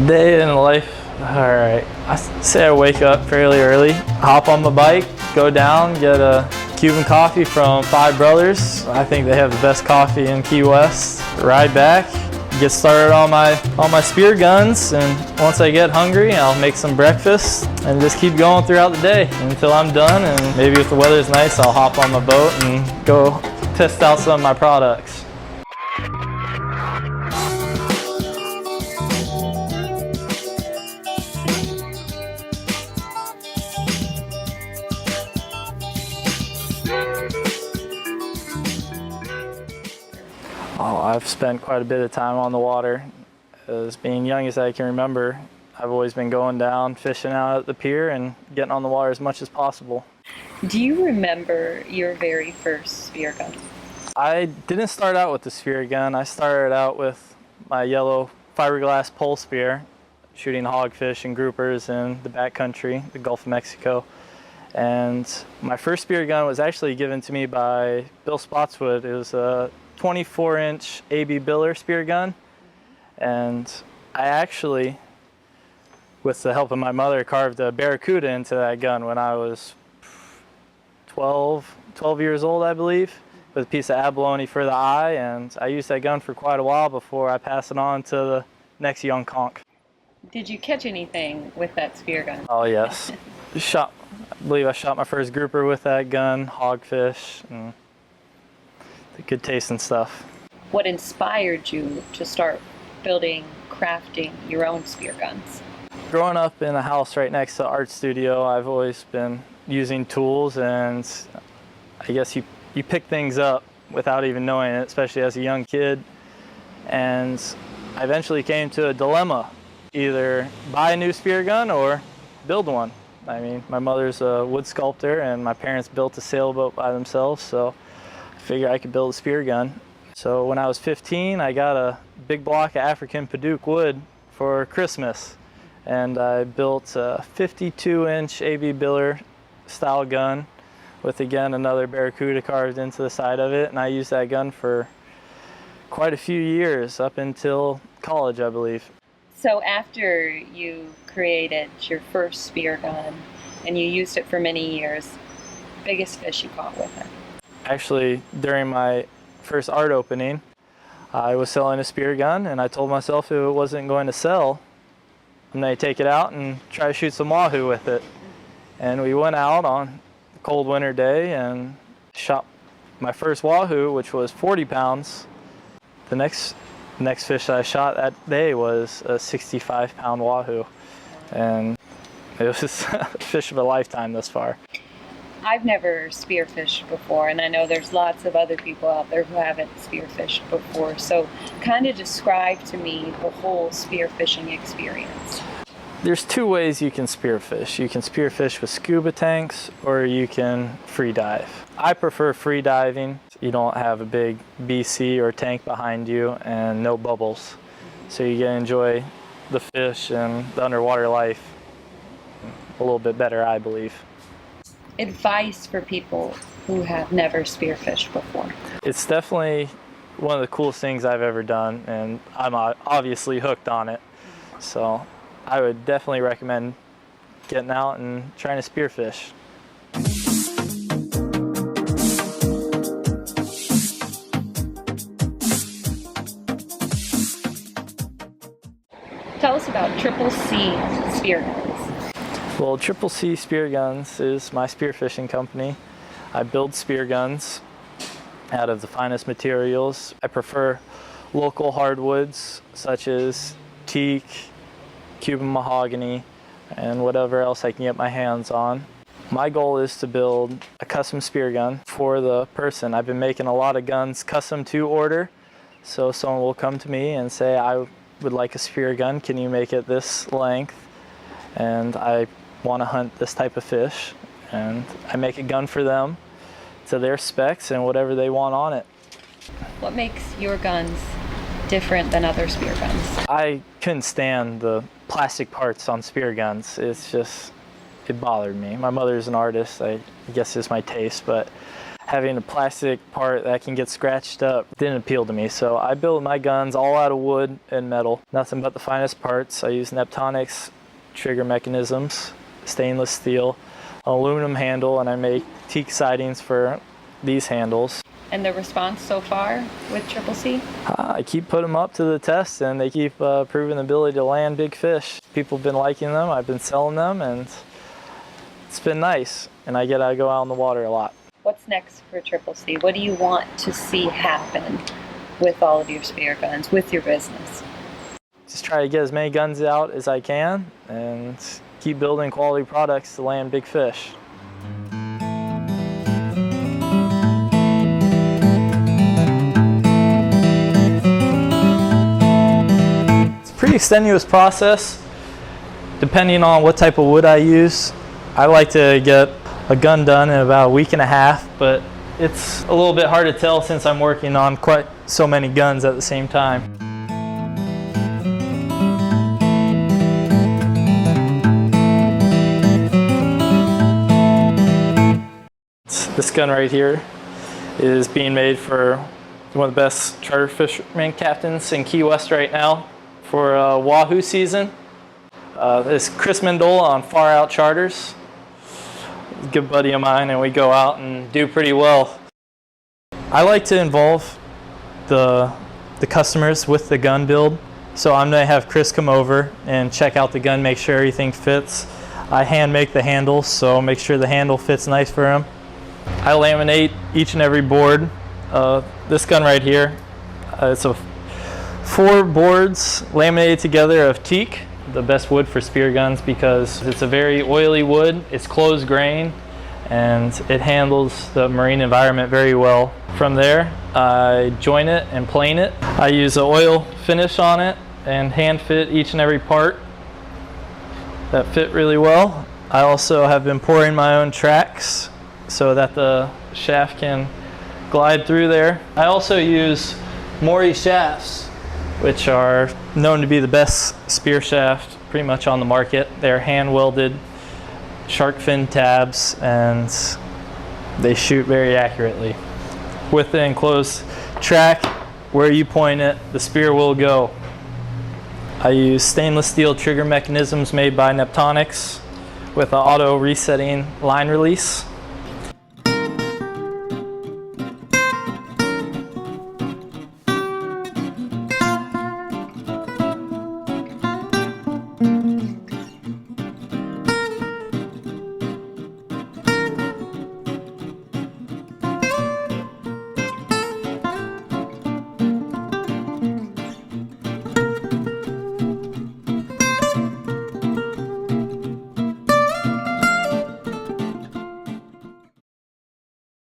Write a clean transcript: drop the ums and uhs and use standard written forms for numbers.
Day in life. Alright, I say I wake up fairly early, hop on my bike, go down, get a Cuban coffee from Five Brothers. I think they have the best coffee in Key West. Ride back, get started on my spear guns, and once I get hungry, I'll make some breakfast and just keep going throughout the day until I'm done. And maybe if the weather's nice, I'll hop on my boat and go test out some of my products. Oh, I've spent quite a bit of time on the water. As being young as I can remember, I've always been going down, fishing out at the pier and getting on the water as much as possible. Do you remember your very first spear gun? I didn't start out with the spear gun. I started out with my yellow fiberglass pole spear, shooting hogfish and groupers in the backcountry, the Gulf of Mexico. And my first spear gun was actually given to me by Bill Spotswood. It was a 24-inch AB Biller spear gun, and I actually, with the help of my mother, carved a barracuda into that gun when I was 12 years old, I believe, with a piece of abalone for the eye, and I used that gun for quite a while before I passed it on to the next young conch. Did you catch anything with that spear gun? Oh yes, I believe I shot my first grouper with that gun, hogfish, and good taste and stuff. What inspired you to start building, crafting your own spear guns? Growing up in a house right next to the art studio, I've always been using tools, and I guess you pick things up without even knowing it, especially as a young kid. And I eventually came to a dilemma: either buy a new spear gun or build one. I mean, my mother's a wood sculptor and my parents built a sailboat by themselves, so figure I could build a spear gun. So when I was 15, I got a big block of African Paduke wood for Christmas, and I built a 52-inch AB Biller style gun with, again, another barracuda carved into the side of it, and I used that gun for quite a few years, up until college, I believe. So after you created your first spear gun and you used it for many years, biggest fish you caught with it? Actually, during my first art opening, I was selling a spear gun, and I told myself if it wasn't going to sell, I'm going to take it out and try to shoot some wahoo with it. And we went out on a cold winter day and shot my first wahoo, which was 40 pounds. The next fish that I shot that day was a 65-pound wahoo, and it was a fish of a lifetime thus far. I've never spearfished before, and I know there's lots of other people out there who haven't spearfished before. So kind of describe to me the whole spearfishing experience. There's two ways you can spearfish. You can spearfish with scuba tanks, or you can free dive. I prefer free diving. You don't have a big BC or tank behind you and no bubbles. So you can enjoy the fish and the underwater life a little bit better, I believe. Advice for people who have never spearfished before? It's definitely one of the coolest things I've ever done, and I'm obviously hooked on it. So I would definitely recommend getting out and trying to spearfish. Tell us about Triple C Spear Guns. Well, Triple C Spear Guns is my spearfishing company. I build spear guns out of the finest materials. I prefer local hardwoods such as teak, Cuban mahogany, and whatever else I can get my hands on. My goal is to build a custom spear gun for the person. I've been making a lot of guns custom to order, so someone will come to me and say, I would like a spear gun, can you make it this length? And I want to hunt this type of fish, and I make a gun for them to their specs and whatever they want on it. What makes your guns different than other spear guns? I couldn't stand the plastic parts on spear guns. It's just, it bothered me. My mother's an artist, I guess it's my taste, but having a plastic part that can get scratched up didn't appeal to me. So I build my guns all out of wood and metal, nothing but the finest parts. I use Neptonics trigger mechanisms, stainless steel, aluminum handle, and I make teak sidings for these handles. And the response so far with Triple C? I keep putting them up to the test, and they keep proving the ability to land big fish. People have been liking them, I've been selling them, and it's been nice. And I get to go out in the water a lot. What's next for Triple C? What do you want to see happen with all of your spear guns, with your business? Just try to get as many guns out as I can and keep building quality products to land big fish. It's a pretty extenuous process depending on what type of wood I use. I like to get a gun done in about a week and a half, but it's a little bit hard to tell since I'm working on quite so many guns at the same time. This gun right here is being made for one of the best charter fisherman captains in Key West right now for wahoo season. This Chris Mendola on Far Out Charters. He's a good buddy of mine, and we go out and do pretty well. I like to involve the customers with the gun build. So I'm gonna have Chris come over and check out the gun, make sure everything fits. I hand make the handles, so make sure the handle fits nice for him. I laminate each and every board. This gun right here, it's 4 boards laminated together of teak, the best wood for spear guns because it's a very oily wood, it's closed grain, and it handles the marine environment very well. From there, I join it and plane it. I use an oil finish on it and hand fit each and every part that fit really well. I also have been pouring my own tracks so that the shaft can glide through there. I also use Mori shafts, which are known to be the best spear shaft pretty much on the market. They're hand welded shark fin tabs, and they shoot very accurately. With the enclosed track, where you point it, the spear will go. I use stainless steel trigger mechanisms made by Neptonics with an auto resetting line release.